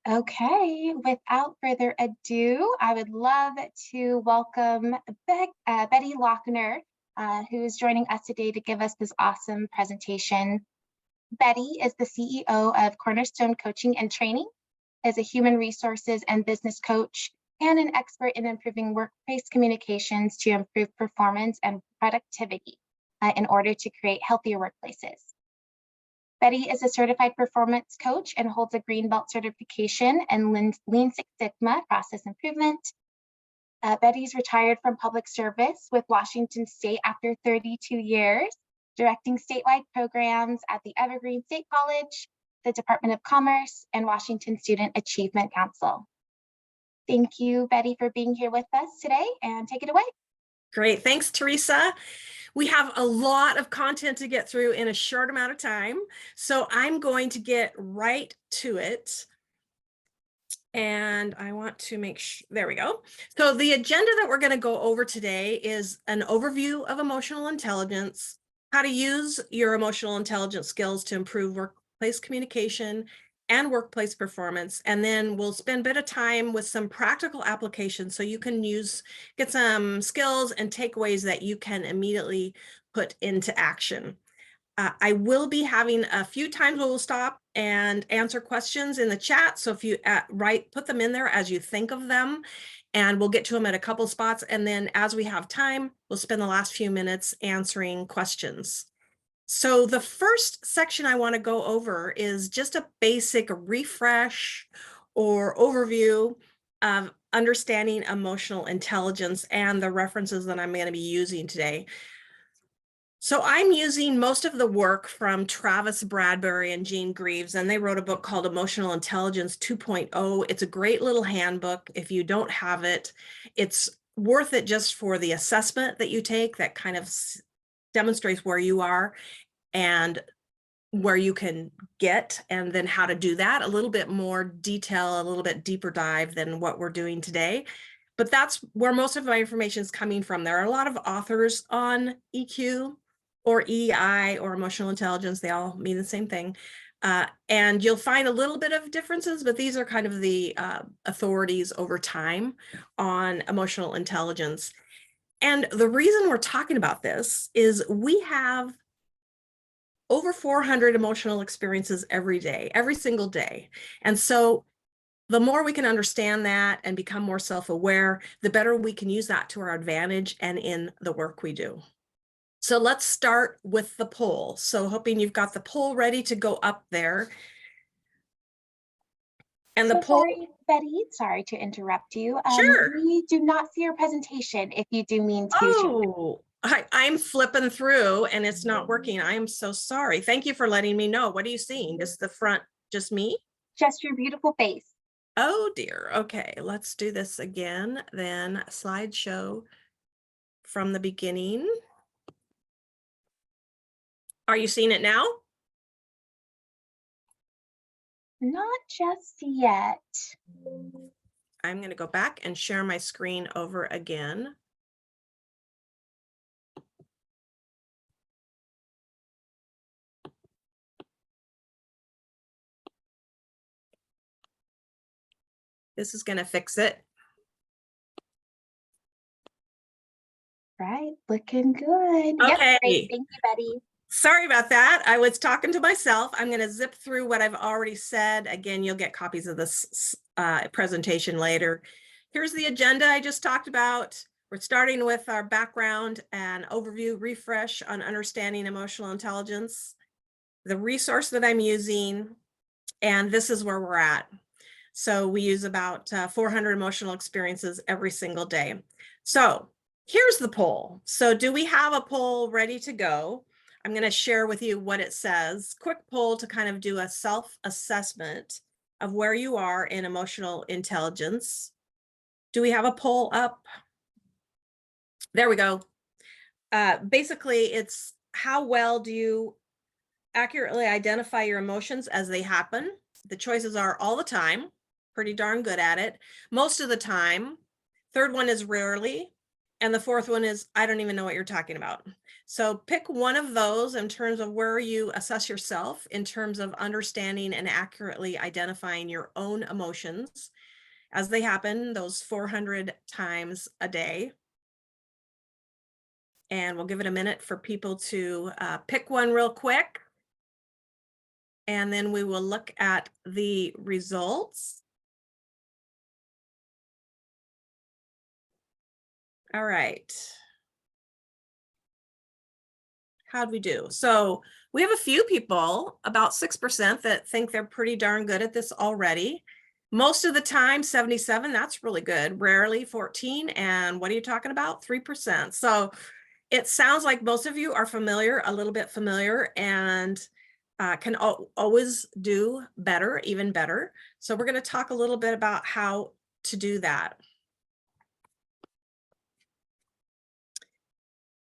Okay, without further ado, I would love to welcome Betty Lochner, who is joining us today to give us this awesome presentation. Betty is the CEO of Cornerstone Coaching and Training, is a human resources and business coach, and an expert in improving workplace communications to improve performance and productivity in order to create healthier workplaces. Betty is a certified performance coach and holds a green belt certification in Lean Six Sigma process improvement. Betty's retired from public service with Washington State after 32 years, directing statewide programs at the Evergreen State College, the Department of Commerce, and Washington Student Achievement Council. Thank you, Betty, for being here with us today, and take it away. Great. Thanks, Teresa. We have a lot of content to get through in a short amount of time, so I'm going to get right to it. And I want to make sure, there we go. So the agenda that we're going to go over today is an overview of emotional intelligence, how to use your emotional intelligence skills to improve workplace communication and workplace performance. And then we'll spend a bit of time with some practical applications so you can get some skills and takeaways that you can immediately put into action. I will be having a few times where we'll stop and answer questions in the chat. So if you put them in there as you think of them, and we'll get to them at a couple spots. And then as we have time, we'll spend the last few minutes answering questions. So the first section I want to go over is just a basic refresh or overview of understanding emotional intelligence and the references that I'm going to be using today. So I'm using most of the work from Travis Bradbury and Jean Greaves, and they wrote a book called Emotional Intelligence 2.0. It's a great little handbook. If you don't have it, it's worth it just for the assessment that you take that kind of demonstrates where you are and where you can get, and then how to do that. A little bit more detail, a little bit deeper dive than what we're doing today. But that's where most of my information is coming from. There are a lot of authors on EQ or EI or emotional intelligence. They all mean the same thing. And you'll find a little bit of differences, but these are kind of the authorities over time on emotional intelligence. And the reason we're talking about this is we have over 400 emotional experiences every day, every single day. And so the more we can understand that and become more self-aware, the better we can use that to our advantage and in the work we do. So let's start with the poll. So hoping you've got the poll ready to go up there. And the poll. Sorry, Betty, sorry to interrupt you. Sure. We do not see your presentation if you do mean to. Oh, I'm flipping through and it's not working. I am so sorry. Thank you for letting me know. What are you seeing? Just the front, just me? Just your beautiful face. Oh dear. Okay, let's do this again. Then slideshow from the beginning. Are you seeing it now? Not just yet. I'm going to go back and share my screen over again. This is going to fix it. Right, looking good. Okay. Yep, great. Thank you, Betty. Sorry about that. I was talking to myself. I'm going to zip through what I've already said. Again, you'll get copies of this presentation later. Here's the agenda I just talked about. We're starting with our background and overview refresh on understanding emotional intelligence, the resource that I'm using, and this is where we're at. So we use about 400 emotional experiences every single day. So here's the poll. So do we have a poll ready to go? I'm going to share with you what it says. Quick poll to kind of do a self-assessment of where you are in emotional intelligence. Do we have a poll up? There we go. Basically, it's how well do you accurately identify your emotions as they happen? The choices are all the time, pretty darn good at it. Most of the time. Third one is rarely. And the fourth one is, I don't even know what you're talking about. So pick one of those in terms of where you assess yourself in terms of understanding and accurately identifying your own emotions as they happen, those 400 times a day. And we'll give it a minute for people to pick one real quick. And then we will look at the results. All right. How'd we do? So we have a few people, about 6%, that think they're pretty darn good at this already. Most of the time, 77, that's really good. Rarely 14. And what are you talking about? 3%. So it sounds like most of you are familiar, a little bit familiar, and can always do better, even better. So we're going to talk a little bit about how to do that.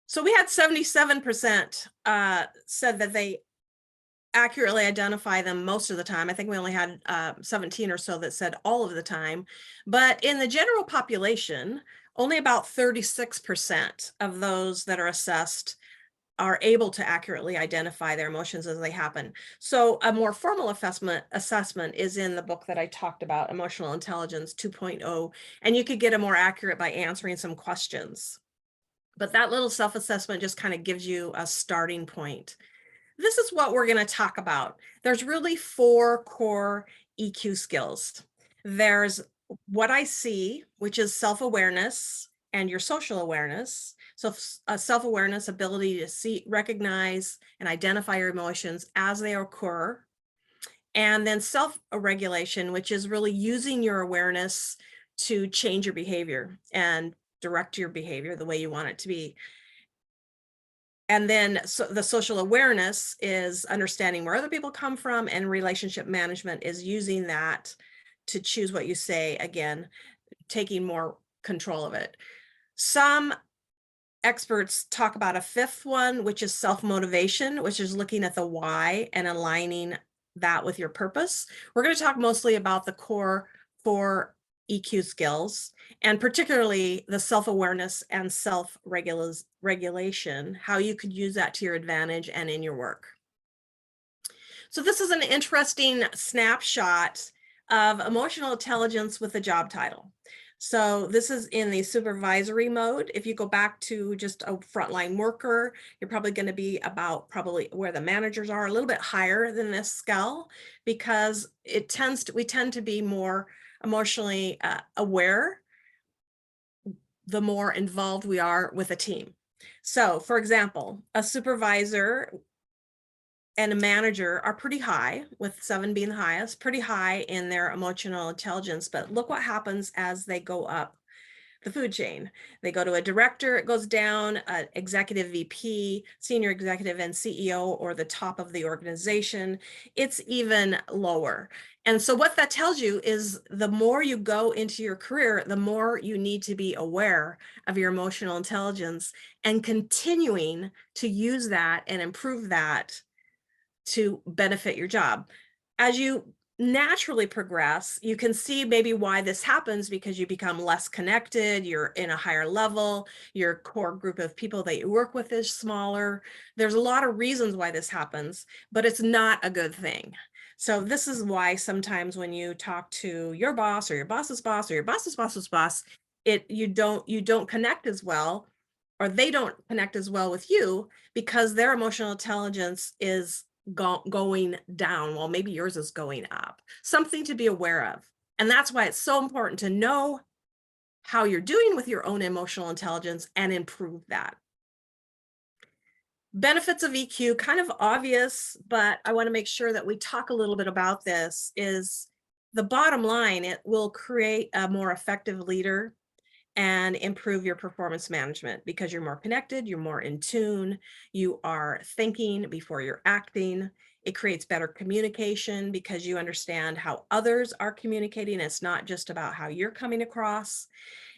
So we had 77% said that they accurately identify them most of the time. I think we only had 17 or so that said all of the time. But in the general population, only about 36% of those that are assessed are able to accurately identify their emotions as they happen. So a more formal assessment is in the book that I talked about, Emotional Intelligence 2.0, and you could get it more accurate by answering some questions. But that little self-assessment just kind of gives you a starting point. This is what we're going to talk about. There's really 4 core EQ skills. There's what I see, which is self-awareness and your social awareness. So self-awareness, ability to see, recognize, and identify your emotions as they occur. And then self-regulation, which is really using your awareness to change your behavior and direct your behavior the way you want it to be. And then the social awareness is understanding where other people come from, and relationship management is using that to choose what you say, again, taking more control of it. Some experts talk about a 5th one, which is self-motivation, which is looking at the why and aligning that with your purpose. We're going to talk mostly about the core 4 EQ skills, and particularly the self-awareness and self-regulation, how you could use that to your advantage and in your work. So this is an interesting snapshot of emotional intelligence with a job title. So this is in the supervisory mode. If you go back to just a frontline worker, you're probably going to be about probably where the managers are, a little bit higher than this scale, because we tend to be more emotionally aware the more involved we are with a team. So for example, a supervisor and a manager are pretty high, with 7 being the highest, pretty high in their emotional intelligence. But look what happens as they go up the food chain. They go to a director, it goes down, executive VP, senior executive, and CEO, or the top of the organization. It's even lower. And so what that tells you is the more you go into your career, the more you need to be aware of your emotional intelligence and continuing to use that and improve that to benefit your job. As you naturally progress, you can see maybe why this happens, because you become less connected, you're in a higher level, your core group of people that you work with is smaller. There's a lot of reasons why this happens, but it's not a good thing. So this is why sometimes when you talk to your boss or your boss's boss or your boss's boss's boss, you don't connect as well, or they don't connect as well with you, because their emotional intelligence is going down while maybe yours is going up. Something to be aware of. And that's why it's so important to know how you're doing with your own emotional intelligence and improve that. Benefits of EQ, kind of obvious, but I want to make sure that we talk a little bit about this. Is the bottom line, it will create a more effective leader and improve your performance management, because you're more connected, you're more in tune, you are thinking before you're acting. It creates better communication because you understand how others are communicating. It's not just about how you're coming across.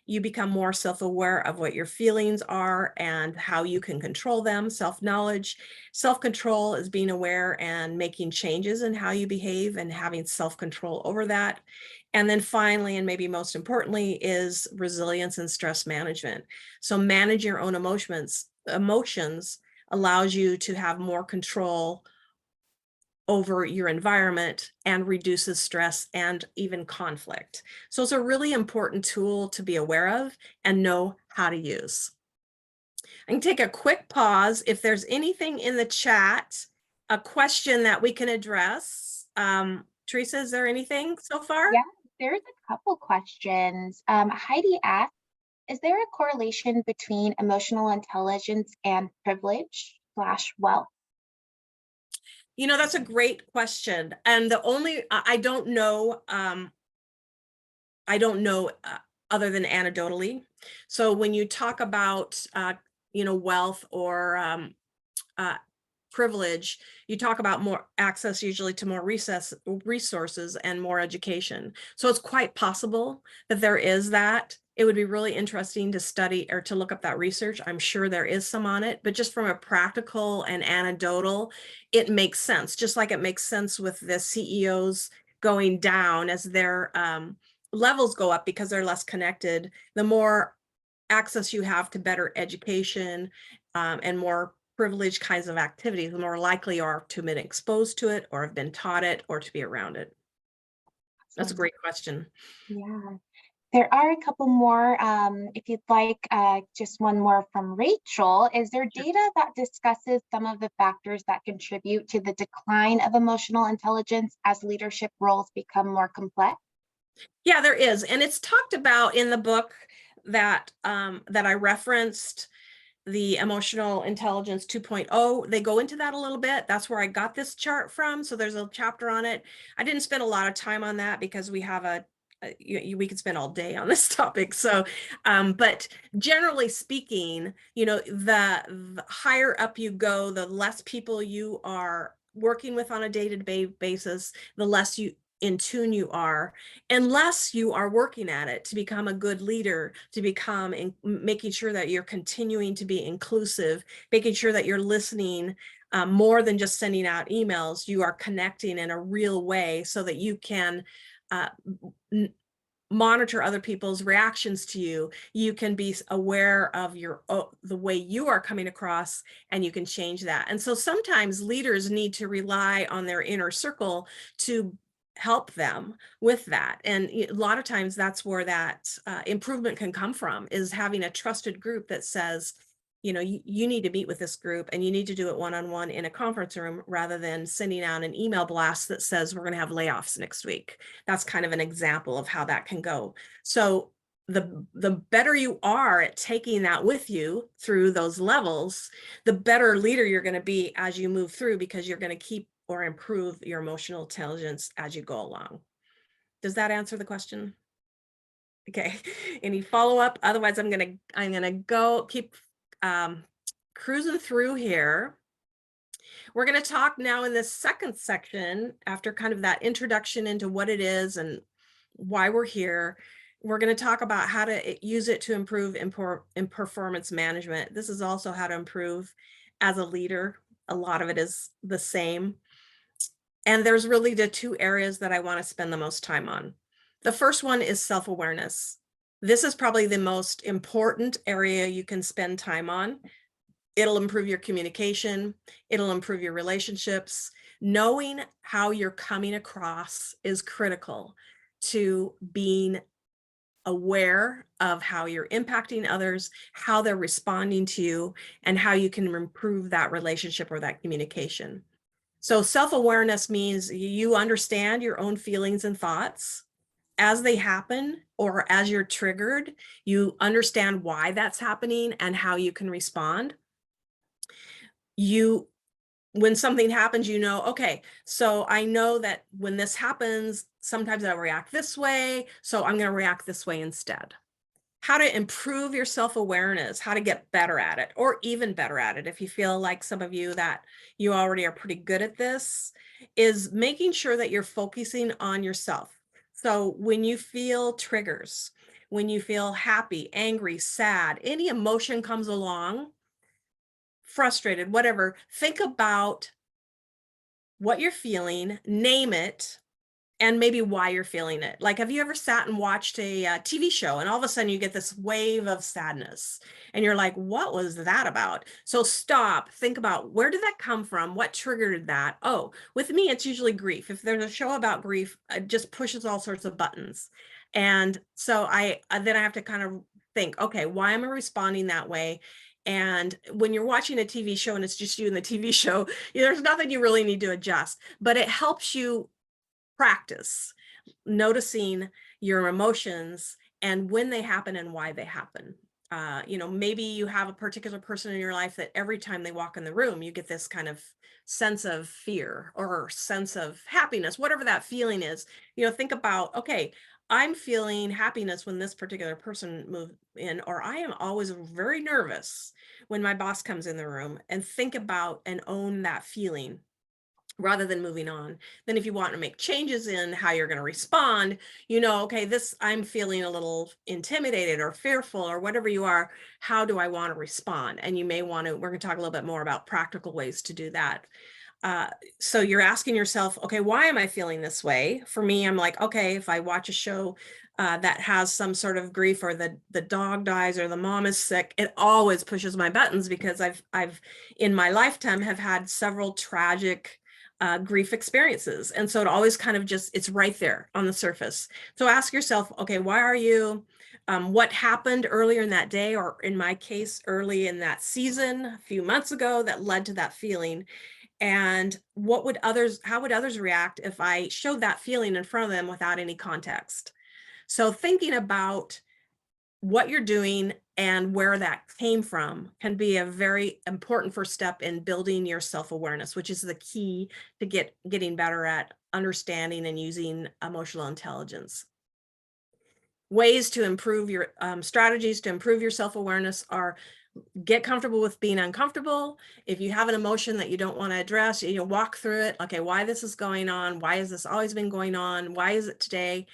You become more self-aware of what your feelings are and how you can control them. Self-knowledge, self-control is being aware and making changes in how you behave and having self-control over that. And then finally, and maybe most importantly, is resilience and stress management. So manage your own emotions allows you to have more control over your environment and reduces stress and even conflict. So it's a really important tool to be aware of and know how to use. I can take a quick pause. If there's anything in the chat, a question that we can address. Teresa, is there anything so far? Yeah, there's a couple questions. Heidi asked, is there a correlation between emotional intelligence and privilege/wealth? That's a great question. And I don't know, other than anecdotally. So when you talk about, wealth or uh, privilege, you talk about more access usually to more resources and more education. So it's quite possible that there is that. It would be really interesting to study or to look up that research. I'm sure there is some on it, but just from a practical and anecdotal, it makes sense. Just like it makes sense with the CEOs going down as their levels go up because they're less connected, the more access you have to better education and more privileged kinds of activities, the more likely you are to have been exposed to it or have been taught it or to be around it. That's a great question. Yeah, there are a couple more. If you'd like, just one more from Rachel. Is there data that discusses some of the factors that contribute to the decline of emotional intelligence as leadership roles become more complex? Yeah, there is. And it's talked about in the book that I referenced, the Emotional Intelligence 2.0. They go into that a little bit. That's where I got this chart from. So there's a chapter on it. I didn't spend a lot of time on that because we have we could spend all day on this topic. So, but generally speaking, the higher up you go, the less people you are working with on a day-to-day basis, the less in tune you are, unless you are working at it to become a good leader, to become making sure that you're continuing to be inclusive, making sure that you're listening more than just sending out emails. You are connecting in a real way so that you can monitor other people's reactions to you. You can be aware of the way you are coming across, and you can change that. And so sometimes leaders need to rely on their inner circle to help them with that. And a lot of times that's where that improvement can come from, is having a trusted group that says, you need to meet with this group and you need to do it one-on-one in a conference room rather than sending out an email blast that says we're going to have layoffs next week. That's kind of an example of how that can go. So the better you are at taking that with you through those levels, the better leader you're going to be as you move through, because you're going to keep or improve your emotional intelligence as you go along. Does that answer the question? Okay. Any follow-up? Otherwise, I'm gonna go keep cruising through here. We're going to talk now in this second section, after kind of that introduction into what it is and why we're here. We're going to talk about how to use it to improve in performance management. This is also how to improve as a leader. A lot of it is the same. And there's really the two areas that I want to spend the most time on. The first one is self-awareness. This is probably the most important area you can spend time on. It'll improve your communication. It'll improve your relationships. Knowing how you're coming across is critical to being aware of how you're impacting others, how they're responding to you, and how you can improve that relationship or that communication. So self-awareness means you understand your own feelings and thoughts as they happen, or as you're triggered. You understand why that's happening and how you can respond. When something happens, okay, so I know that when this happens, sometimes I react this way, so I'm going to react this way instead. How to improve your self-awareness, how to get better at it, or even better at it, if you feel like some of you that you already are pretty good at this, is making sure that you're focusing on yourself. So when you feel triggers, when you feel happy, angry, sad, any emotion comes along, frustrated, whatever, think about what you're feeling, name it, and maybe why you're feeling it. Like, have you ever sat and watched a TV show and all of a sudden you get this wave of sadness and you're like, what was that about? So stop, think about, where did that come from? What triggered that? Oh, with me, it's usually grief. If there's a show about grief, it just pushes all sorts of buttons. And so then I have to kind of think, okay, why am I responding that way? And when you're watching a TV show and it's just you and the TV show, there's nothing you really need to adjust, but it helps you practice noticing your emotions and when they happen and why they happen. Maybe you have a particular person in your life that every time they walk in the room, you get this kind of sense of fear or sense of happiness, whatever that feeling is. Think about, okay, I'm feeling happiness when this particular person moves in, or I am always very nervous when my boss comes in the room, and think about and own that feeling rather than moving on. Then if you want to make changes in how you're going to respond, okay, I'm feeling a little intimidated or fearful or whatever you are, how do I want to respond? And you may want to, we're going to talk a little bit more about practical ways to do that. So you're asking yourself, okay, why am I feeling this way? For me, I'm like, okay, if I watch a show that has some sort of grief, or the dog dies or the mom is sick, it always pushes my buttons, because I've in my lifetime have had several tragic grief experiences. And so it always kind of it's right there on the surface. So ask yourself, okay, why are you, what happened earlier in that day, or in my case, early in that season, a few months ago, that led to that feeling? And how would others react if I showed that feeling in front of them without any context? So thinking about what you're doing and where that came from can be a very important first step in building your self-awareness, which is the key to getting better at understanding and using emotional intelligence. Ways to improve your strategies to improve your self-awareness are: get comfortable with being uncomfortable. If you have an emotion that you don't want to address, walk through it. Okay, why this is going on? Why has this always been going on? Why is it today?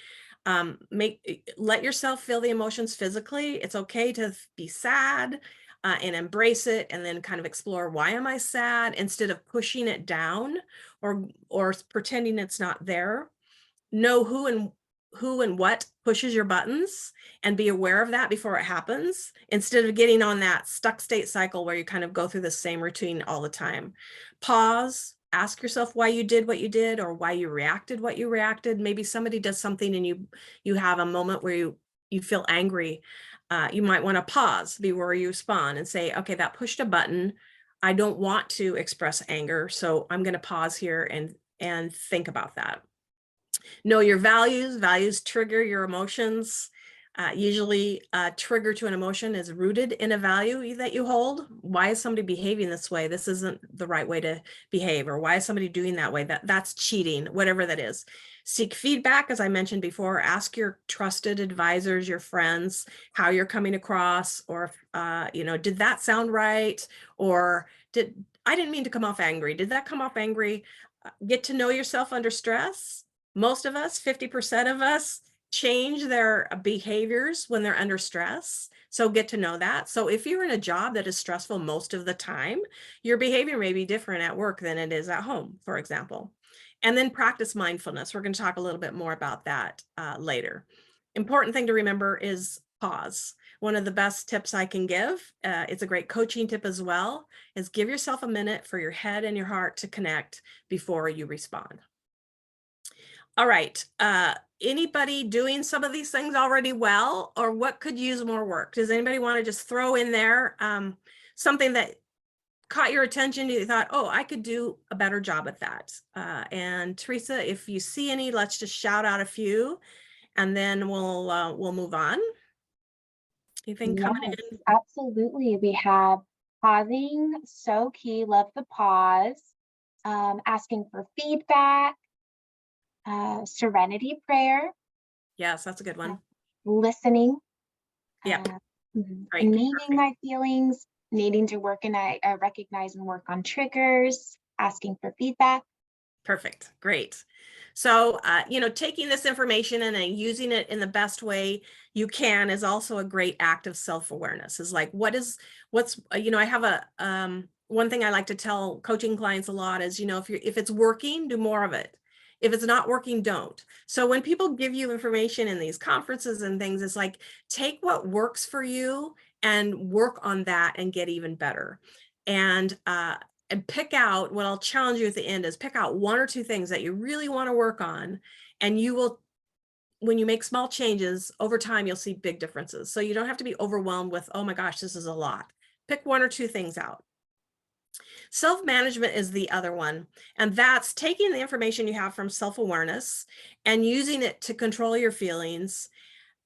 Let yourself feel the emotions physically. It's okay to be sad, and embrace it, and then kind of explore, why am I sad, instead of pushing it down or pretending it's not there. Know who and what pushes your buttons, and be aware of that before it happens, instead of getting on that stuck state cycle where you kind of go through the same routine all the time. Pause, ask yourself why you did what you did, or why you reacted what you reacted. Maybe somebody does something and you have a moment where you feel angry. You might want to pause before you respond and say, okay, that pushed a button. I don't want to express anger, so I'm going to pause here and think about that. Know your values. Values trigger your emotions. Usually a trigger to an emotion is rooted in a value that you hold. Why is somebody behaving this way? This isn't the right way to behave. Or why is somebody doing that way? That's cheating, whatever that is. Seek feedback, as I mentioned before. Ask your trusted advisors, your friends, how you're coming across, or did that sound right? Or I didn't mean to come off angry. Did that come off angry? Get to know yourself under stress. Most of us, 50% of us, change their behaviors when they're under stress. So get to know that. So if you're in a job that is stressful most of the time, your behavior may be different at work than it is at home, for example. And then practice mindfulness. We're going to talk a little bit more about that later. Important thing to remember is pause. One of the best tips I can give, it's a great coaching tip as well, is give yourself a minute for your head and your heart to connect before you respond. All right. Anybody doing some of these things already well, or what could use more work? Does anybody want to just throw in there something that caught your attention? You thought, oh, I could do a better job at that. And Teresa, if you see any, let's just shout out a few, and then we'll move on. Anything coming in? Absolutely. We have pausing, so key, love the pause, asking for feedback, serenity prayer. Yes, that's a good one. Listening. Yeah. Right. Naming my feelings, needing to work and I recognize and work on triggers, asking for feedback. Perfect. Great. So, taking this information and then using it in the best way you can is also a great act of self-awareness. Is like, I have one thing I like to tell coaching clients a lot is, if it's working, do more of it. If it's not working, don't. So when people give you information in these conferences and things, it's like, take what works for you and work on that and get even better. And pick out, what I'll challenge you at the end is pick out 1 or 2 things that you really want to work on. And you will, when you make small changes over time, you'll see big differences. So you don't have to be overwhelmed with, oh my gosh, this is a lot. Pick 1 or 2 things out. Self-management is the other one. And that's taking the information you have from self-awareness and using it to control your feelings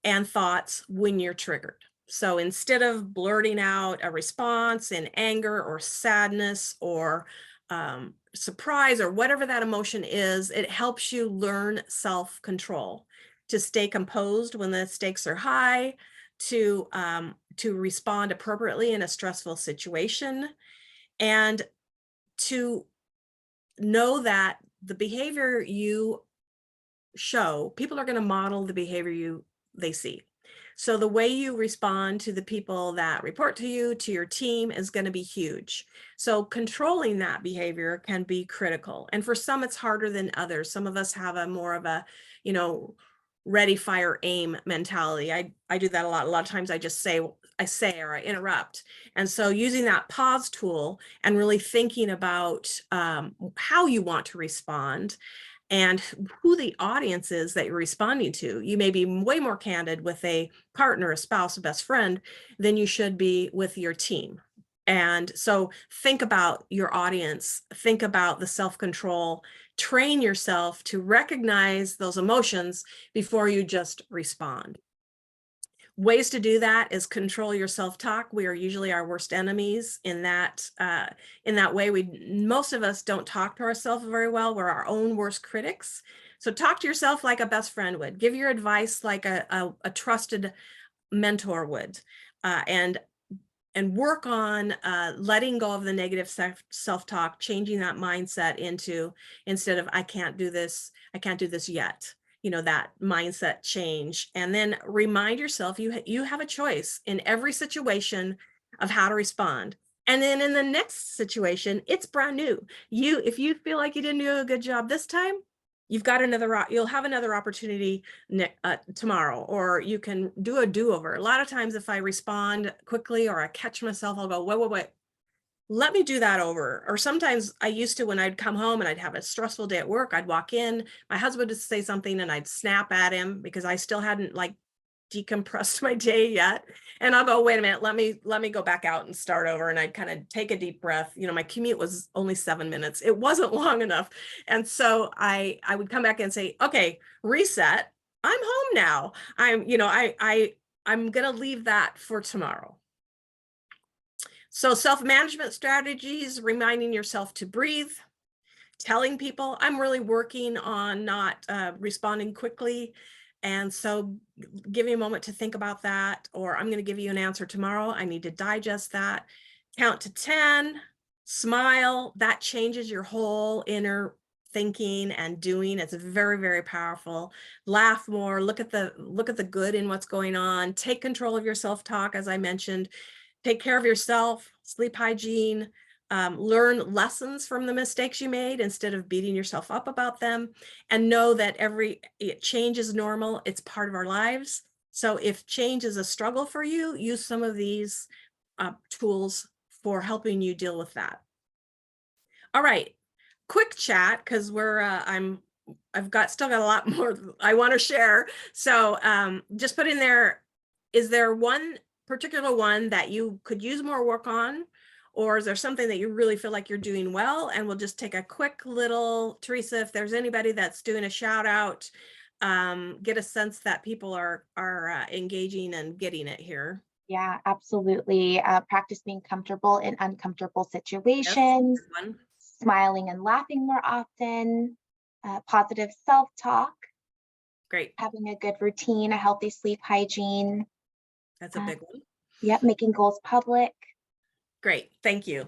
and thoughts when you're triggered. So instead of blurting out a response in anger or sadness or surprise or whatever that emotion is, it helps you learn self-control, to stay composed when the stakes are high, to respond appropriately in a stressful situation, and to know that the behavior you show, people are going to model the behavior they see. So the way you respond to the people that report to you, to your team, is going to be huge. So controlling that behavior can be critical. And for some, it's harder than others. Some of us have a more of a, ready, fire, aim mentality. I do that a lot. A lot of times I just say or I interrupt. And so using that pause tool and really thinking about how you want to respond and who the audience is that you're responding to. You may be way more candid with a partner, a spouse, a best friend than you should be with your team. And so think about your audience, think about the self-control, train yourself to recognize those emotions before you just respond. Ways to do that is control your self-talk. We are usually our worst enemies in that way. Most of us don't talk to ourselves very well. We're our own worst critics. So talk to yourself like a best friend would. Give your advice like a trusted mentor would, and work on letting go of the negative self-talk, changing that mindset into, instead of I can't do this yet. That mindset change. And then remind yourself you have a choice in every situation of how to respond. And then in the next situation, it's brand new. If you feel like you didn't do a good job this time, you'll have another opportunity tomorrow, or you can do a do-over. A lot of times if I respond quickly or I catch myself, I'll go, wait. Let me do that over. Or sometimes I used to, when I'd come home and I'd have a stressful day at work, I'd walk in, my husband would say something and I'd snap at him because I still hadn't decompressed my day yet. And I'll go, wait a minute, let me go back out and start over. And I'd kind of take a deep breath. My commute was only 7 minutes. It wasn't long enough. And so I would come back and say, okay, reset. I'm home now. I'm going to leave that for tomorrow. So self-management strategies, reminding yourself to breathe, telling people I'm really working on not responding quickly. And so give me a moment to think about that, or I'm going to give you an answer tomorrow. I need to digest that. Count to 10, smile. That changes your whole inner thinking and doing. It's very, very powerful. Laugh more, look at the good in what's going on. Take control of your self-talk, as I mentioned. Take care of yourself, sleep hygiene, learn lessons from the mistakes you made instead of beating yourself up about them, and know that change is normal. It's part of our lives. So if change is a struggle for you, use some of these tools for helping you deal with that. All right, quick chat, because I've still got a lot more I want to share. So just put in there, is there one particular one that you could use more work on, or is there something that you really feel like you're doing well? And we'll just take a quick little, Teresa, if there's anybody that's doing a shout out, get a sense that people are engaging and getting it here. Yeah, absolutely. Practice being comfortable in uncomfortable situations, Yes, smiling and laughing more often, positive self-talk. Great. Having a good routine, a healthy sleep hygiene. That's a big one. Yep, making goals public. Great, thank you.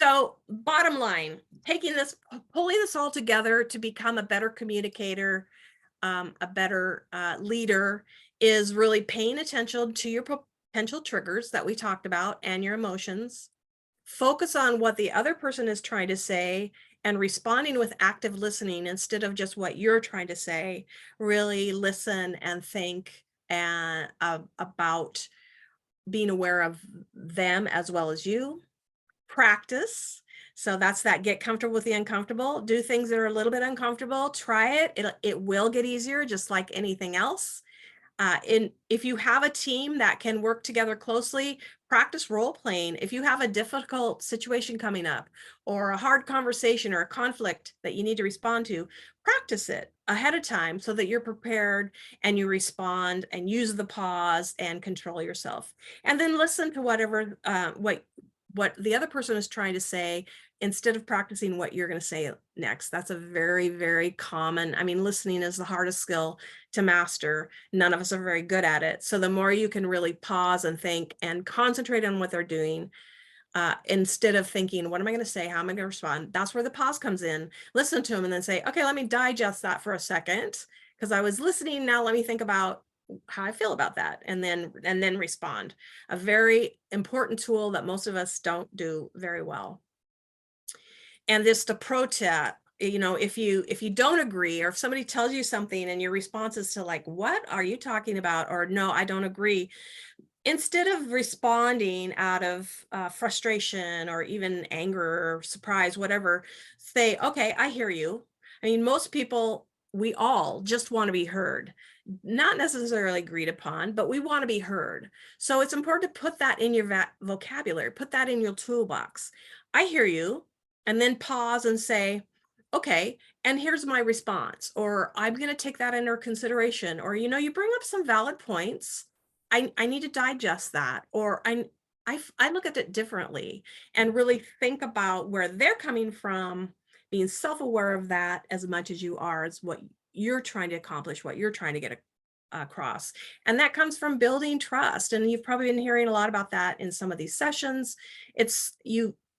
So bottom line, pulling this all together to become a better communicator, a better leader, is really paying attention to your potential triggers that we talked about and your emotions. Focus on what the other person is trying to say and responding with active listening instead of just what you're trying to say. Really listen and think and about being aware of them as well as you. Practice. So that's that, get comfortable with the uncomfortable. Do things that are a little bit uncomfortable. Try it. It will get easier, just like anything else. If you have a team that can work together closely, practice role playing. If you have a difficult situation coming up or a hard conversation or a conflict that you need to respond to, practice it ahead of time so that you're prepared and you respond and use the pause and control yourself. And then listen to what the other person is trying to say instead of practicing what you're going to say next. That's a very, very common, I mean, listening is the hardest skill to master. None of us are very good at it. So the more you can really pause and think and concentrate on what they're doing, instead of thinking, what am I going to say? How am I going to respond? That's where the pause comes in. Listen to them and then say, okay, let me digest that for a second because I was listening. Now let me think about how I feel about that and then respond. A very important tool that most of us don't do very well. And this the pro tip, if you don't agree, or if somebody tells you something and your response is to like, what are you talking about? Or no, I don't agree. Instead of responding out of frustration or even anger or surprise, whatever, say, okay, I hear you. I mean, most people, we all just want to be heard, not necessarily agreed upon, but we want to be heard. So it's important to put that in your vocabulary, put that in your toolbox. I hear you. And then pause and say, okay, and here's my response, or I'm going to take that under consideration, or, you bring up some valid points. I need to digest that, or I look at it differently and really think about where they're coming from, being self-aware of that as much as you are as what you're trying to accomplish, what you're trying to get across. And that comes from building trust. And you've probably been hearing a lot about that in some of these sessions. It's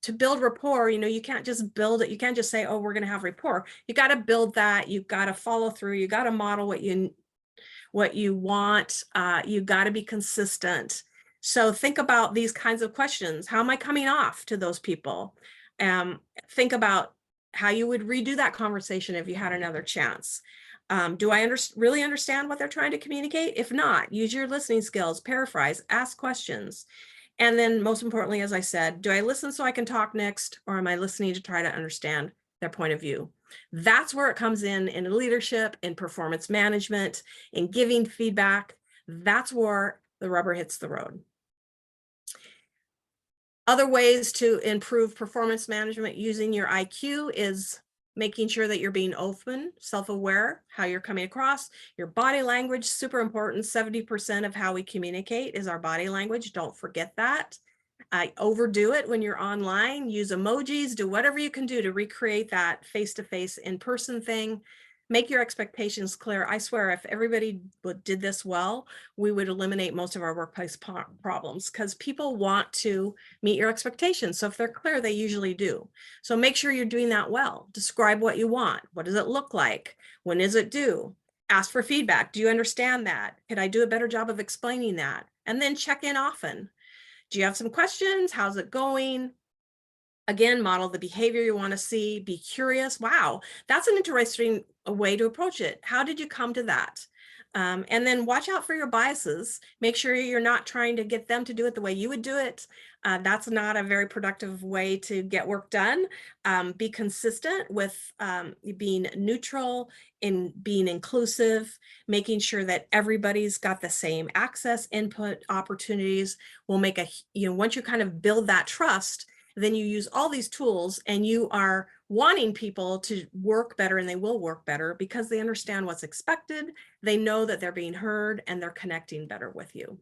to build rapport, you can't just build it. You can't just say, oh, we're going to have rapport. You got to build that. You've got to follow through. You got to model what you want. You got to be consistent. So think about these kinds of questions. How am I coming off to those people? Think about how you would redo that conversation if you had another chance. Do I really understand what they're trying to communicate? If not, use your listening skills, paraphrase, ask questions. And then most importantly, as I said, do I listen so I can talk next, or am I listening to try to understand their point of view? That's where it comes in leadership, in performance management, in giving feedback. That's where the rubber hits the road. Other ways to improve performance management using your IQ is making sure that you're being open, self-aware, how you're coming across. Your body language, super important. 70% of how we communicate is our body language. Don't forget that. Overdo it when you're online. Use emojis, do whatever you can do to recreate that face-to-face in-person thing. Make your expectations clear. I swear, if everybody did this well, we would eliminate most of our workplace problems because people want to meet your expectations. So if they're clear, they usually do. So make sure you're doing that well. Describe what you want. What does it look like? When is it due? Ask for feedback. Do you understand that? Could I do a better job of explaining that? And then check in often. Do you have some questions? How's it going? Again, model the behavior you want to see. Be curious. Wow, that's an interesting way to approach it. How did you come to that? And then watch out for your biases. Make sure you're not trying to get them to do it the way you would do it. That's not a very productive way to get work done. Be consistent with being neutral, in being inclusive, making sure that everybody's got the same access, input, opportunities will make once you kind of build that trust, then you use all these tools and you are wanting people to work better, and they will work better because they understand what's expected. They know that they're being heard and they're connecting better with you.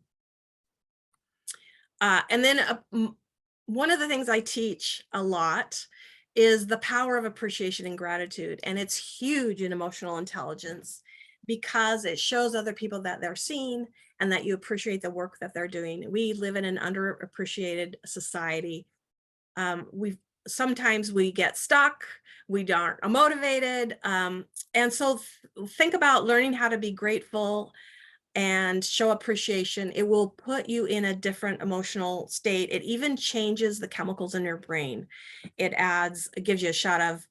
And then one of the things I teach a lot is the power of appreciation and gratitude. And it's huge in emotional intelligence because it shows other people that they're seen and that you appreciate the work that they're doing. We live in an underappreciated society. sometimes we get stuck, we aren't motivated. And so think about learning how to be grateful and show appreciation. It will put you in a different emotional state. It even changes the chemicals in your brain. It gives you a shot of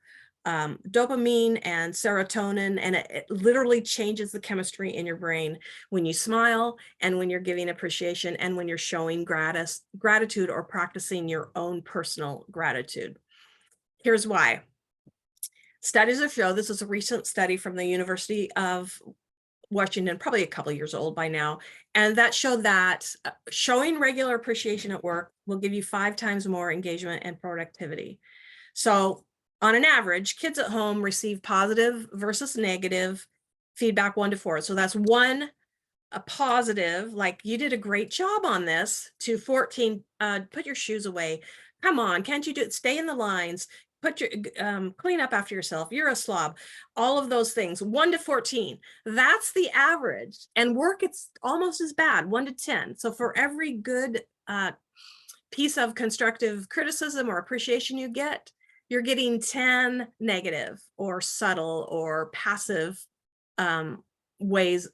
dopamine and serotonin, and it literally changes the chemistry in your brain when you smile and when you're giving appreciation and when you're showing gratitude or practicing your own personal gratitude. Here's why. Studies have shown, this is a recent study from the University of Washington, probably a couple years old by now, and that showed that showing regular appreciation at work will give you 5 times more engagement and productivity. So on an average, kids at home receive positive versus negative feedback 1 to 4. So that's 1, a positive, like you did a great job on this, to 14, put your shoes away. Come on, can't you do it? Stay in the lines. Put your clean up after yourself. You're a slob. All of those things. 1 to 14. That's the average. And work, it's almost as bad. 1 to 10. So for every good piece of constructive criticism or appreciation you get, you're getting 10 negative or subtle or passive ways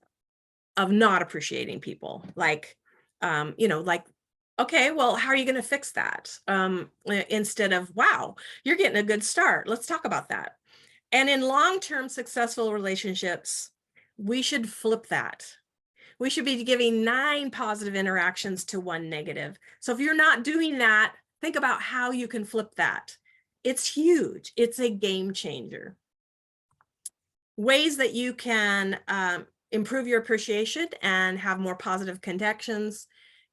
of not appreciating people. Like, like, okay, well, how are you going to fix that? Instead of, wow, you're getting a good start. Let's talk about that. And in long-term successful relationships, we should flip that. We should be giving 9 positive interactions to 1 negative. So if you're not doing that, think about how you can flip that. It's huge. It's a game changer. Ways that you can improve your appreciation and have more positive connections.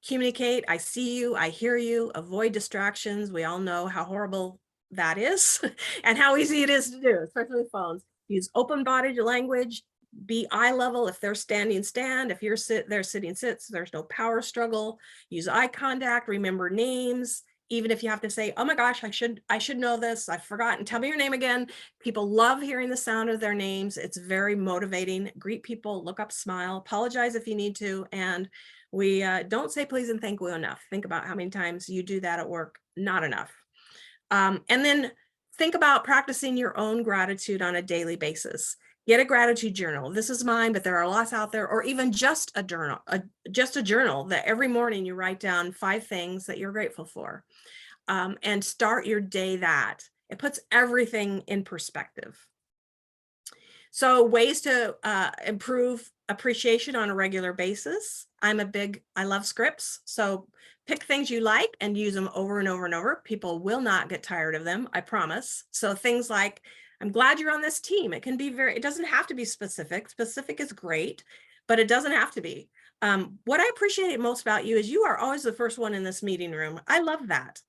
Communicate. I see you. I hear you. Avoid distractions. We all know how horrible that is and how easy it is to do, especially with phones. Use open body language. Be eye level. If they're standing, stand. If they're sitting, sit. So there's no power struggle. Use eye contact. Remember names. Even if you have to say, oh my gosh, I should know this. I've forgotten. Tell me your name again. People love hearing the sound of their names. It's very motivating. Greet people, look up, smile, apologize if you need to. And we don't say please and thank you enough. Think about how many times you do that at work. Not enough. And then think about practicing your own gratitude on a daily basis. Get a gratitude journal. This is mine, but there are lots out there, or even just a journal, that every morning you write down 5 things that you're grateful for, and start your day that. It puts everything in perspective. So ways to improve appreciation on a regular basis. I love scripts. So pick things you like and use them over and over and over. People will not get tired of them, I promise. So things like, I'm glad you're on this team. It can be it doesn't have to be specific. Specific is great, but it doesn't have to be. What I appreciate most about you is you are always the first one in this meeting room. I love that.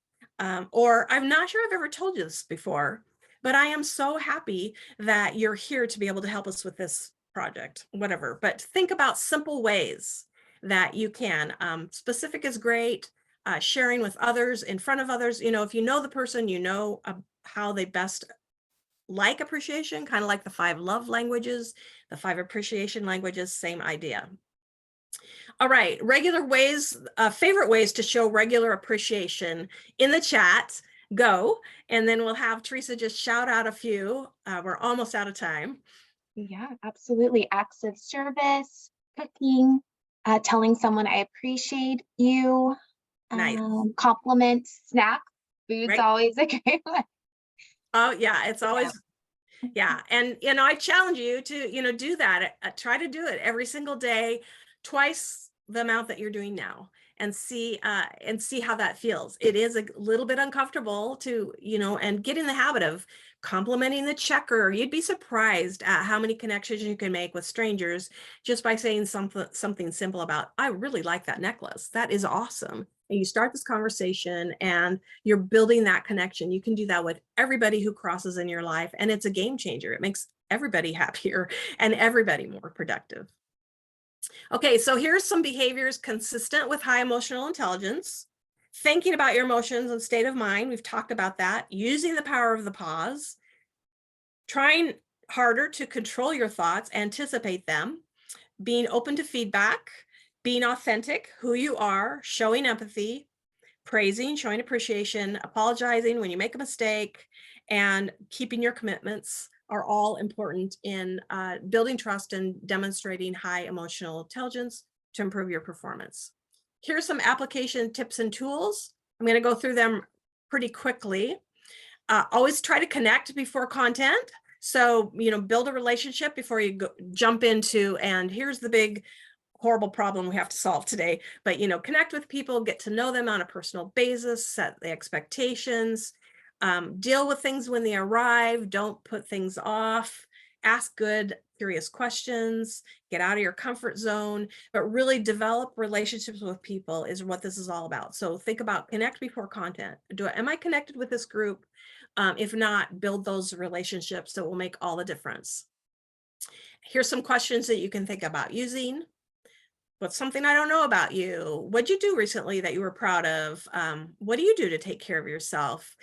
Or I'm not sure I've ever told you this before, but I am so happy that you're here to be able to help us with this project, whatever. But think about simple ways that you can. Specific is great. Sharing with others, in front of others. If you know the person, you know how they best like appreciation, kind of like the 5 love languages, the 5 appreciation languages, same idea. All right, regular ways, favorite ways to show regular appreciation in the chat. Go, and then we'll have Teresa just shout out a few. We're almost out of time. Yeah, absolutely. Acts of service, cooking, telling someone I appreciate you, Nice. Compliments, snacks. Food's Right. always a great one. Oh yeah, it's always, yeah. And I challenge you to do that. Try to do it every single day, twice the amount that you're doing now, and see how that feels. It is a little bit uncomfortable to and get in the habit of complimenting the checker. You'd be surprised at how many connections you can make with strangers just by saying something simple about, I really like that necklace. That is awesome. And you start this conversation and you're building that connection. You can do that with everybody who crosses in your life, and it's a game changer. It makes everybody happier and everybody more productive. Okay, so here's some behaviors consistent with high emotional intelligence. Thinking about your emotions and state of mind. We've talked about that. Using the power of the pause. Trying harder to control your thoughts, anticipate them. Being open to feedback. Being authentic, who you are, showing empathy. praising, showing appreciation, apologizing when you make a mistake, and keeping your commitments are all important in building trust and demonstrating high emotional intelligence to improve your performance. Here's some application tips and tools. I'm going to go through them pretty quickly. Always try to connect before content. So, build a relationship before you jump into, and here's the big horrible problem we have to solve today. But, connect with people, get to know them on a personal basis, set the expectations, deal with things when they arrive, don't put things off, ask good, curious questions, get out of your comfort zone, but really develop relationships with people is what this is all about. So think about connect before content. Am I connected with this group? If not, build those relationships that will make all the difference. Here's some questions that you can think about using. What's something I don't know about you? What'd you do recently that you were proud of? What do you do to take care of yourself?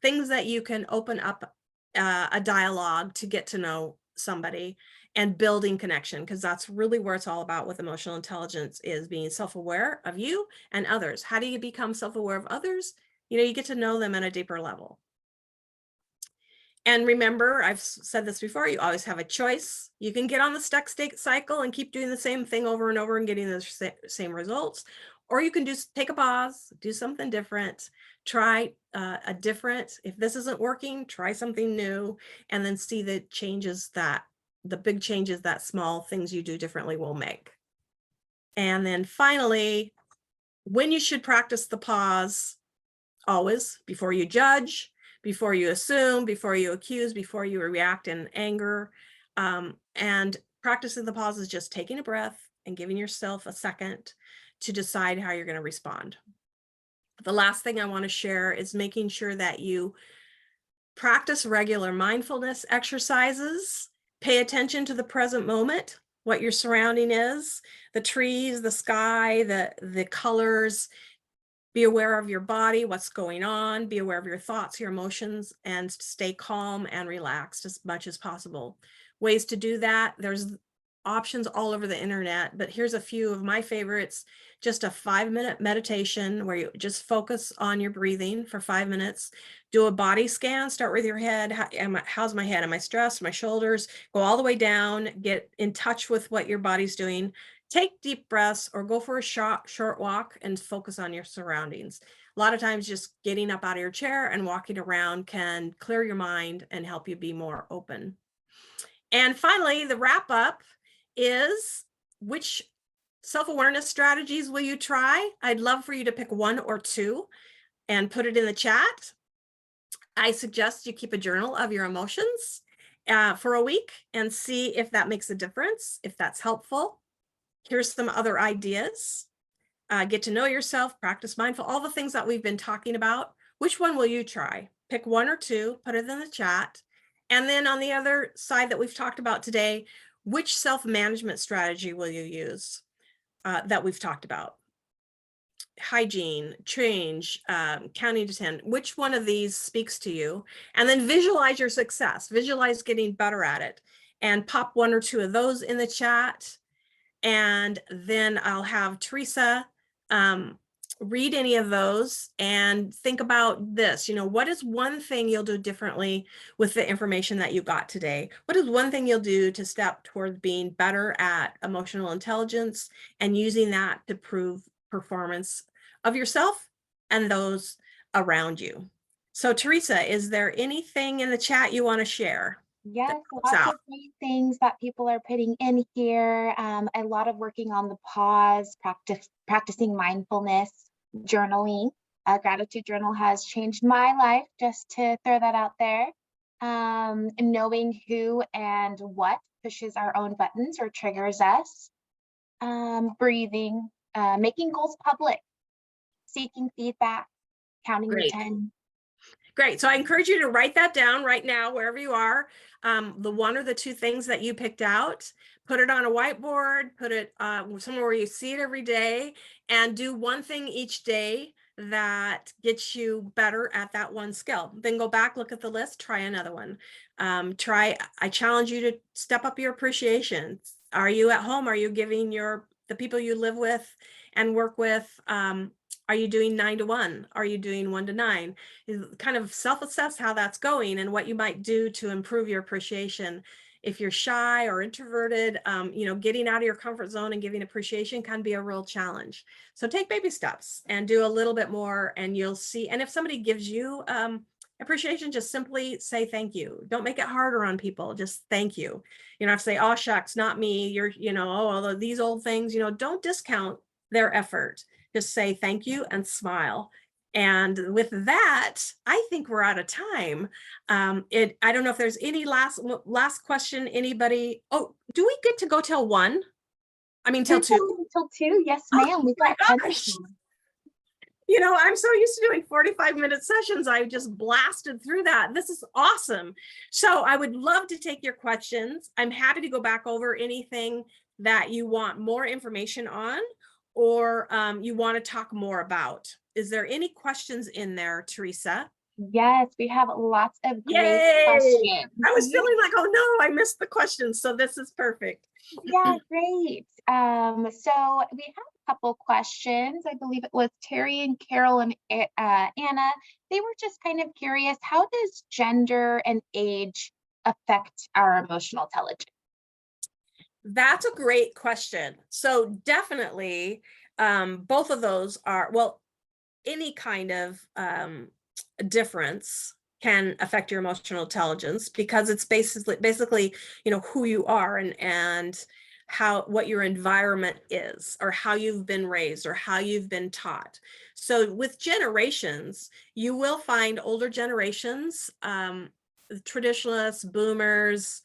Things that you can open up a dialogue to get to know somebody and building connection, because that's really where it's all about with emotional intelligence, is being self-aware of you and others. How do you become self-aware of others? You get to know them at a deeper level. And remember, I've said this before, you always have a choice. You can get on the stuck state cycle and keep doing the same thing over and over and getting the same results. Or you can take a pause, do something different, try if this isn't working, try something new, and then see the big changes that small things you do differently will make. And then finally, when you should practice the pause, always before you judge, before you assume, before you accuse, before you react in anger. And practicing the pause is just taking a breath and giving yourself a second to decide how you're going to respond. The last thing I want to share is making sure that you practice regular mindfulness exercises. Pay attention to the present moment, what your surrounding is, the trees, the sky, the colors. Be aware of your body, what's going on, be aware of your thoughts, your emotions, and stay calm and relaxed as much as possible. Ways to do that, there's options all over the internet, but here's a few of my favorites. Just a 5-minute meditation where you just focus on your breathing for 5 minutes. Do a body scan, start with your head. How's my head? Am I stressed? My shoulders? Go all the way down, get in touch with what your body's doing. Take deep breaths or go for a short walk and focus on your surroundings. A lot of times just getting up out of your chair and walking around can clear your mind and help you be more open. And finally, the wrap up is, which self-awareness strategies will you try? I'd love for you to pick one or two and put it in the chat. I suggest you keep a journal of your emotions for a week and see if that makes a difference, if that's helpful. Here's some other ideas. Get to know yourself, practice mindful, all the things that we've been talking about. Which one will you try? Pick one or two, put it in the chat. And then on the other side that we've talked about today, which self-management strategy will you use that we've talked about? Hygiene, change, counting to 10. Which one of these speaks to you? And then visualize your success. Visualize getting better at it. And pop one or two of those in the chat. And then I'll have Teresa read any of those and think about this. What is one thing you'll do differently with the information that you got today? What is one thing you'll do to step toward being better at emotional intelligence and using that to prove performance of yourself and those around you? So Teresa, is there anything in the chat you want to share? Yes, lots of great things that people are putting in here. A lot of working on the pause, practicing mindfulness, journaling. A gratitude journal has changed my life, just to throw that out there. Knowing who and what pushes our own buttons or triggers us. Breathing, making goals public, seeking feedback, counting to 10. Great. So I encourage you to write that down right now, wherever you are. The one or the two things that you picked out, put it on a whiteboard, put it somewhere where you see it every day, and do one thing each day that gets you better at that one skill. Then go back, look at the list, try another one. I challenge you to step up your appreciation. Are you at home? Are you giving the people you live with and work with, Are you doing 9 to 1? Are you doing 1 to 9? Kind of self-assess how that's going and what you might do to improve your appreciation. If you're shy or introverted, getting out of your comfort zone and giving appreciation can be a real challenge. So take baby steps and do a little bit more, and you'll see. And if somebody gives you appreciation, just simply say thank you. Don't make it harder on people. Just thank you. You know, if say, oh shucks, not me. You're, oh, these old things. Don't discount their effort. Just say thank you and smile. And with that, I think we're out of time. I don't know if there's any last question. Anybody? Oh, do we get to go till 1? I mean, till 2? Till 2, yes, Oh ma'am. We my got gosh. I'm so used to doing 45-minute sessions. I just blasted through that. This is awesome. So I would love to take your questions. I'm happy to go back over anything that you want more information on, or you want to talk more about. Is there any questions in there, Teresa? Yes, we have lots of great Yay! questions. I was feeling like, oh no, I missed the questions. So this is perfect. Yeah, great. So we have a couple questions. I believe it was Terry and Carol and Anna. They were just kind of curious, how does gender and age affect our emotional intelligence? That's a great question. So definitely, both of those are, well, any kind of difference can affect your emotional intelligence, because it's basically who you are and what your environment is, or how you've been raised, or how you've been taught. So with generations, you will find older generations, traditionalists, boomers,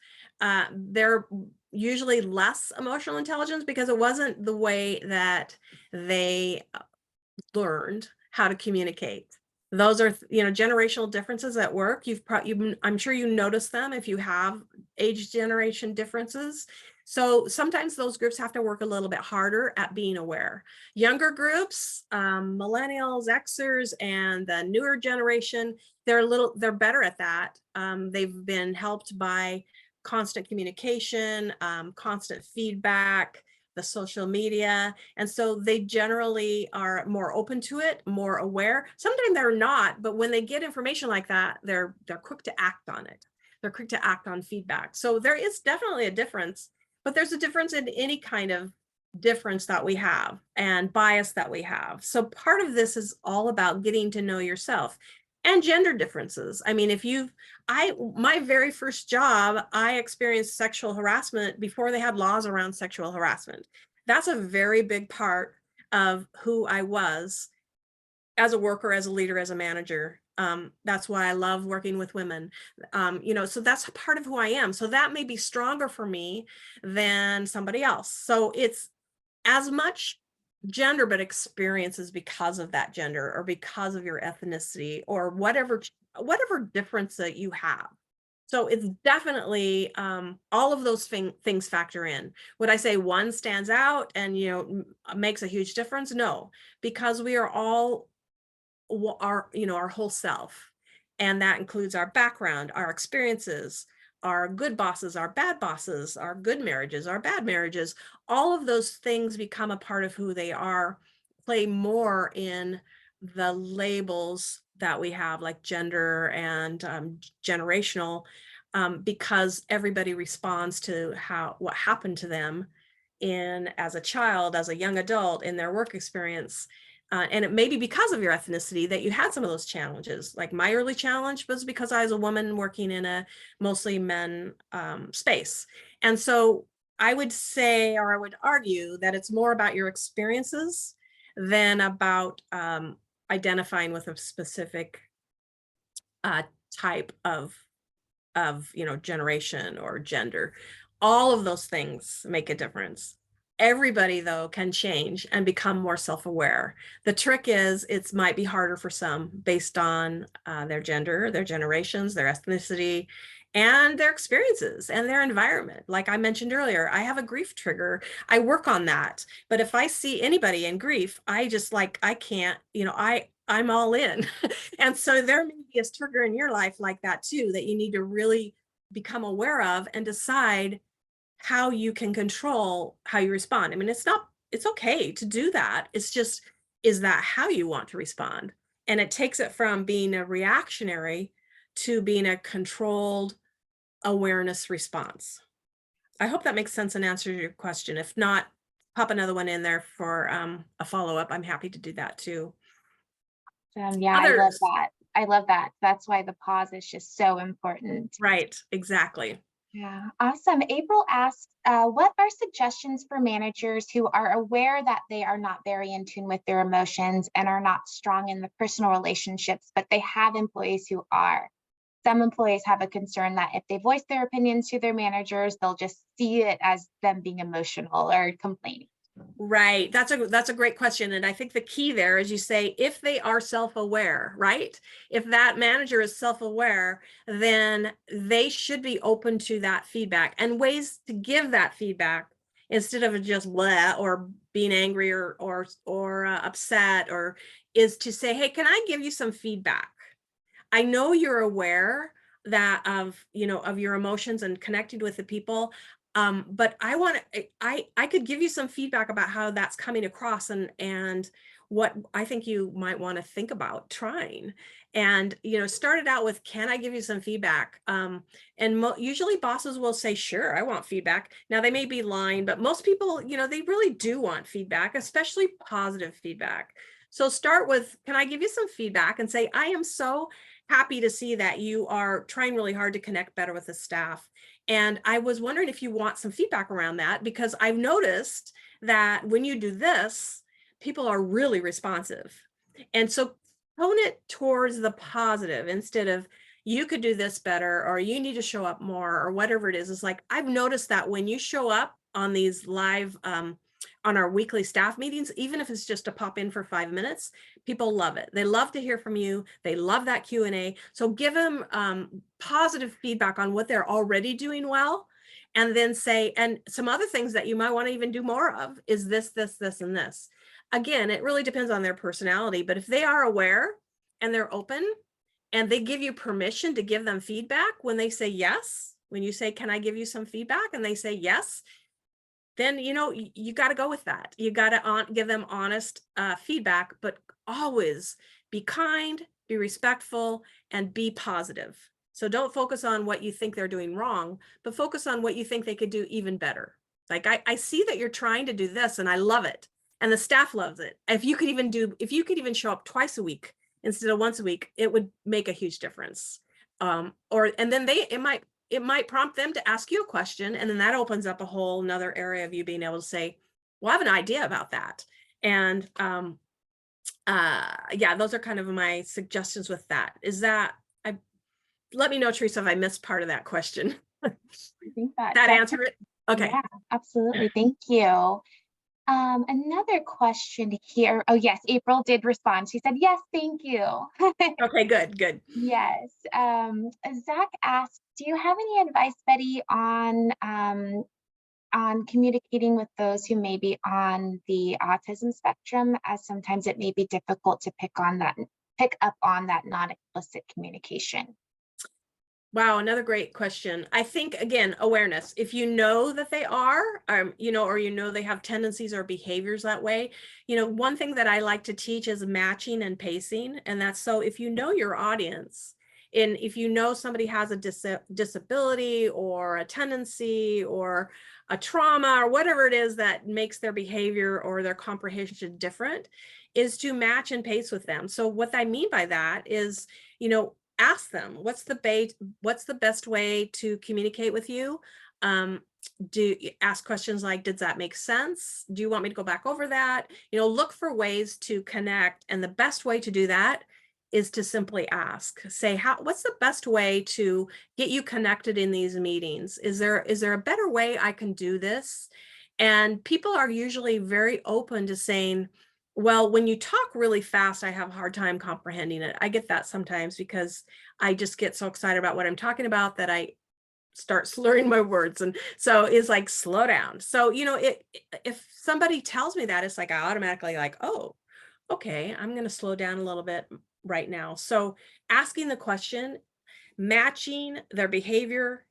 they're usually less emotional intelligence because it wasn't the way that they learned how to communicate. Those are, generational differences at work. I'm sure you notice them if you have age generation differences. So sometimes those groups have to work a little bit harder at being aware. Younger groups, millennials, Xers, and the newer generation, they're better at that. They've been helped by constant communication, constant feedback, the social media. And so they generally are more open to it, more aware. Sometimes they're not, but when they get information like that, they're quick to act on it. They're quick to act on feedback. So there is definitely a difference, but there's a difference in any kind of difference that we have and bias that we have. So part of this is all about getting to know yourself. And gender differences. I mean, my very first job, I experienced sexual harassment before they had laws around sexual harassment. That's a very big part of who I was as a worker, as a leader, as a manager. That's why I love working with women. So that's part of who I am. So that may be stronger for me than somebody else. So it's as much gender, but experiences because of that gender, or because of your ethnicity, or whatever difference that you have. So it's definitely all of those things factor in. Would I say one stands out and makes a huge difference? No, because we are all our whole self, and that includes our background, our experiences, our good bosses, our bad bosses, our good marriages, our bad marriages. All of those things become a part of who they are, play more in the labels that we have, like gender and generational, because everybody responds to what happened to them as a child, as a young adult, in their work experience. And it may be because of your ethnicity that you had some of those challenges. Like my early challenge was because I was a woman working in a mostly men space. And so I would say, or I would argue, that it's more about your experiences than about identifying with a specific type of generation or gender. All of those things make a difference. Everybody, though, can change and become more self-aware. The trick is, it might be harder for some based on their gender, their generations, their ethnicity, and their experiences and their environment. Like I mentioned earlier, I have a grief trigger. I work on that. But if I see anybody in grief, I can't, I'm all in. And so there may be a trigger in your life like that too, that you need to really become aware of and decide how you can control how you respond. I mean, it's okay to do that. It's just, is that how you want to respond? And it takes it from being a reactionary to being a controlled awareness response. I hope that makes sense and answers your question. If not, pop another one in there for a follow-up. I'm happy to do that too. Yeah, I love Others, that. I love that. That's why the pause is just so important. right, exactly. Yeah, awesome. April asked, what are suggestions for managers who are aware that they are not very in tune with their emotions and are not strong in the personal relationships, but they have employees who are? Some employees have a concern that if they voice their opinions to their managers, they'll just see it as them being emotional or complaining. Right. That's a great question. And I think the key there is you say, if they are self-aware, right? If that manager is self-aware, then they should be open to that feedback and ways to give that feedback instead of just blah or being angry or upset, or is to say, hey, can I give you some feedback? I know you're aware that of your emotions and connected with the people. But I could give you some feedback about how that's coming across and what I think you might want to think about trying. And, start it out with, can I give you some feedback? And usually bosses will say, sure, I want feedback. Now they may be lying, but most people, they really do want feedback, especially positive feedback. So start with, can I give you some feedback? And say, I am so happy to see that you are trying really hard to connect better with the staff. And I was wondering if you want some feedback around that, because I've noticed that when you do this, people are really responsive. And so tone it towards the positive instead of, you could do this better, or you need to show up more, or whatever it is. It's like, I've noticed that when you show up on these live, on our weekly staff meetings, even if it's just to pop in for 5 minutes, people love it. They love to hear from you. They love that Q&A. So give them positive feedback on what they're already doing well. And then say, and some other things that you might want to even do more of is this, and this. Again, it really depends on their personality, but if they are aware and they're open and they give you permission to give them feedback, when they say yes, when you say, can I give you some feedback? And they say yes, then, you got to go with that. You got to give them honest feedback, but always be kind, be respectful, and be positive. So don't focus on what you think they're doing wrong, but focus on what you think they could do even better. Like, I see that you're trying to do this and I love it. And the staff loves it. If you could even show up twice a week instead of once a week, it would make a huge difference. And then it might prompt them to ask you a question. And then that opens up a whole nother area of you being able to say, well, I have an idea about that. And yeah, those are kind of my suggestions with that. Let me know, Teresa, if I missed part of that question. I think That answer it? Okay. Yeah, absolutely. Thank you. Another question here. Oh, yes, April did respond. She said, yes, thank you. Okay, good. Yes. Zach asked, do you have any advice, Betty, on communicating with those who may be on the autism spectrum, as sometimes it may be difficult to pick up on that non-explicit communication? Wow, another great question. I think, again, awareness. If you know that they are, or they have tendencies or behaviors that way, one thing that I like to teach is matching and pacing. And that's so if you know your audience, and if you know somebody has a disability or a tendency or a trauma or whatever it is that makes their behavior or their comprehension different, is to match and pace with them. So what I mean by that is, ask them, what's the best way to communicate with you? Do ask questions like, does that make sense? Do you want me to go back over that? Look for ways to connect. And the best way to do that is to simply ask, say, what's the best way to get you connected in these meetings? Is there a better way I can do this? And people are usually very open to saying, well, when you talk really fast, I have a hard time comprehending it. I get that sometimes because I just get so excited about what I'm talking about that I start slurring my words. And so it's like, slow down. So, if somebody tells me that, it's like, I automatically like, oh, okay, I'm going to slow down a little bit right now. So asking the question, matching their behavior,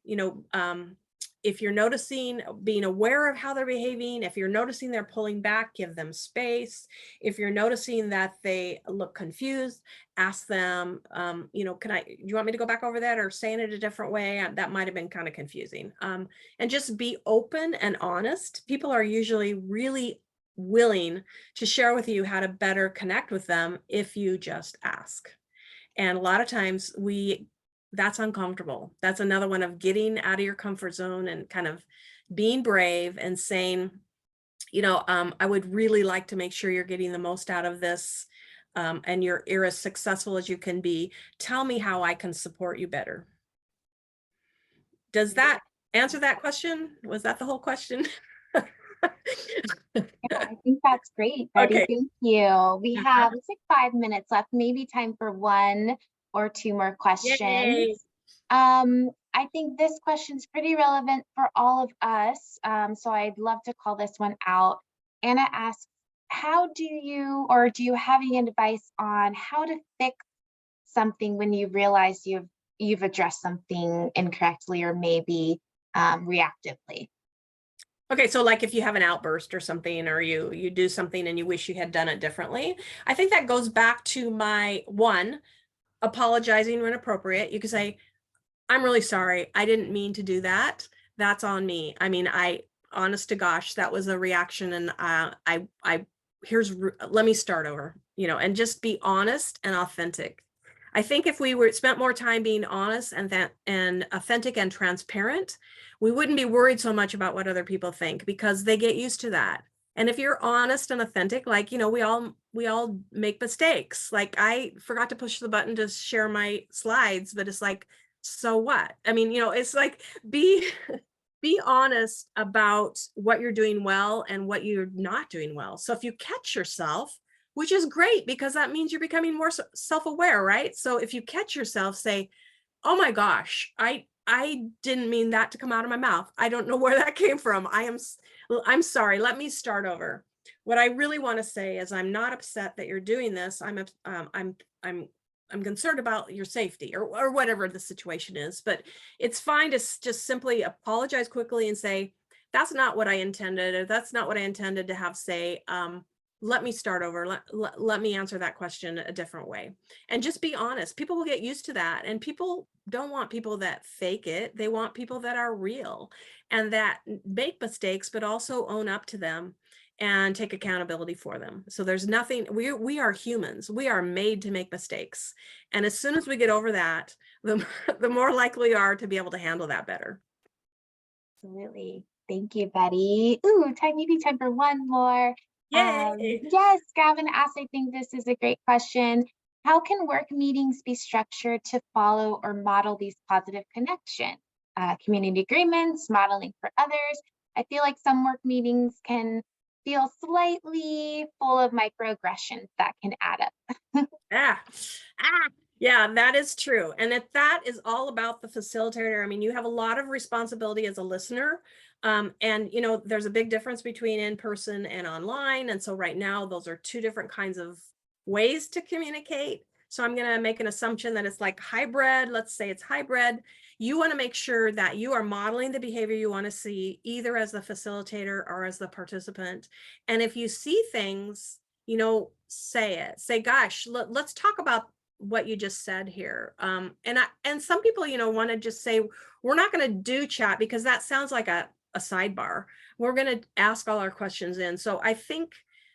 if you're noticing, being aware of how they're behaving, if you're noticing they're pulling back, give them space. If you're noticing that they look confused, ask them, you know, do you want me to go back over that or saying it a different way? That might have been kind of confusing. And just be open and honest. People are usually really willing to share with you how to better connect with them if you just ask. And a lot of times that's uncomfortable. That's another one of getting out of your comfort zone and kind of being brave and saying, you know, I would really like to make sure you're getting the most out of this, and you're as successful as you can be. Tell me how I can support you better. Does that answer that question? Was that the whole question? Yeah, I think that's great, Betty. Okay. Thank you. We have, looks like 5 minutes left, maybe time for one or two more questions. Yay. I think this question's pretty relevant for all of us. So I'd love to call this one out. Anna asks, how do you, or do you have any advice on how to fix something when you realize you've addressed something incorrectly or maybe reactively? Okay, so like if you have an outburst or something, or you do something and you wish you had done it differently, I think that goes back to my one, apologizing when appropriate. You could say, I'm really sorry. I didn't mean to do that. That's on me. I mean, honest to gosh, that was a reaction, and let me start over, you know, and just be honest and authentic. I think if we spent more time being honest and authentic and transparent, we wouldn't be worried so much about what other people think, because they get used to that. And if you're honest and authentic, like, you know, we all make mistakes. Like, I forgot to push the button to share my slides, but it's like, so what? I mean, you know, it's like, be honest about what you're doing well and what you're not doing well. So if you catch yourself, which is great, because that means you're becoming more self-aware, right? So if you catch yourself, say, oh my gosh, I didn't mean that to come out of my mouth. I don't know where that came from. I'm sorry. Let me start over. What I really want to say is, I'm not upset that you're doing this. I'm concerned about your safety, or whatever the situation is. But it's fine to just simply apologize quickly and say, that's not what I intended, or that's not what I intended to have say. Let me start over. Let me answer that question a different way. And just be honest. People will get used to that. And people don't want people that fake it. They want people that are real and that make mistakes, but also own up to them and take accountability for them. So there's nothing, we are humans. We are made to make mistakes. And as soon as we get over that, the more likely we are to be able to handle that better. Absolutely. Thank you, Betty. Ooh, maybe time for one more. Yay! Yes, Gavin asked, I think this is a great question. How can work meetings be structured to follow or model these positive connections? Community agreements, modeling for others. I feel like some work meetings can feel slightly full of microaggressions that can add up. Yeah, that is true. And that is all about the facilitator. I mean, you have a lot of responsibility as a listener. And, you know, there's a big difference between in-person and online. And so right now, those are two different kinds of ways to communicate. So I'm going to make an assumption that it's like hybrid. Let's say it's hybrid. You want to make sure that you are modeling the behavior you want to see, either as the facilitator or as the participant. And if you see things, you know, say it. Say, gosh, let's talk about what you just said here. And some people, you know, want to just say, we're not going to do chat because that sounds like a sidebar. We're going to ask all our questions in. So I think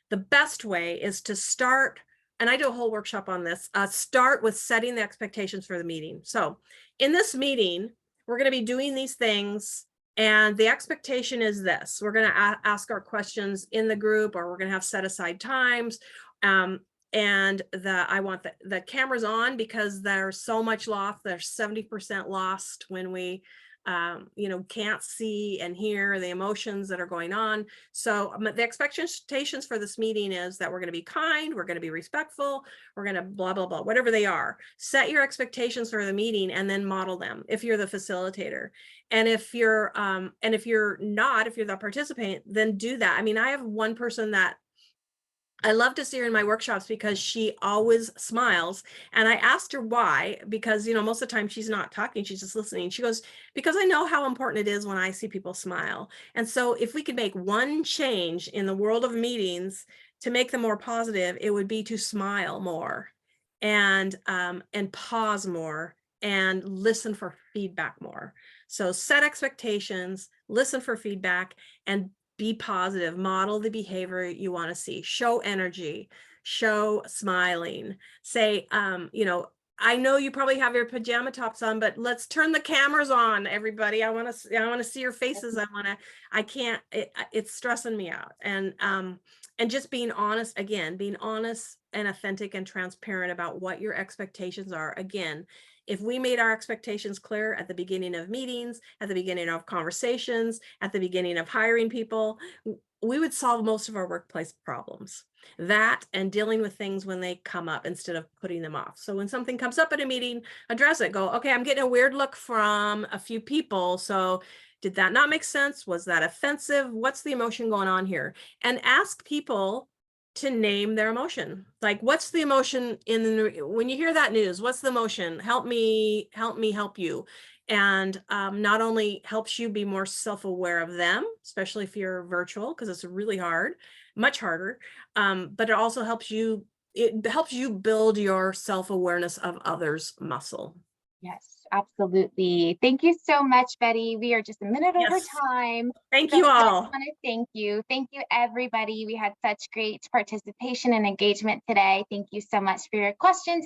the best way is to start, and I do a whole workshop on this, start with setting the expectations for the meeting. So in this meeting, we're going to be doing these things, and the expectation is this: we're going to ask our questions in the group, or we're going to have set aside times. And I want the cameras on, because there's so much loss. There's 70% lost when we you know, can't see and hear the emotions that are going on. So the expectations for this meeting is that we're going to be kind, we're going to be respectful, we're going to blah, blah, blah, whatever they are. Set your expectations for the meeting and then model them if you're the facilitator. And if you're not, if you're the participant, then do that. I mean, I have one person that I love to see her in my workshops because she always smiles. And I asked her why, because, most of the time she's not talking, she's just listening. She goes, because I know how important it is when I see people smile. And so if we could make one change in the world of meetings to make them more positive, it would be to smile more and pause more and listen for feedback more. So set expectations, listen for feedback, and be positive, model the behavior you want to see, show energy, show smiling, say, I know you probably have your pajama tops on, but let's turn the cameras on, everybody. I want to see your faces. It's stressing me out. And just being honest, again, being honest and authentic and transparent about what your expectations are. Again, if we made our expectations clear at the beginning of meetings, at the beginning of conversations, at the beginning of hiring people, we would solve most of our workplace problems. That and dealing with things when they come up instead of putting them off. So when something comes up at a meeting, address it. Go, okay, I'm getting a weird look from a few people. So did that not make sense? Was that offensive? What's the emotion going on here? And ask people to name their emotion. Like, what's the emotion when you hear that news? What's the emotion? Help me help you. And not only helps you be more self-aware of them, especially if you're virtual, because it's really hard, much harder, but it also helps you build your self-awareness of others muscle. Yes, absolutely. Thank you so much, Betty. We are just a minute over Yes. time. Thank So you I just all. want to thank you. Thank you, everybody. We had such great participation and engagement today. Thank you so much for your questions.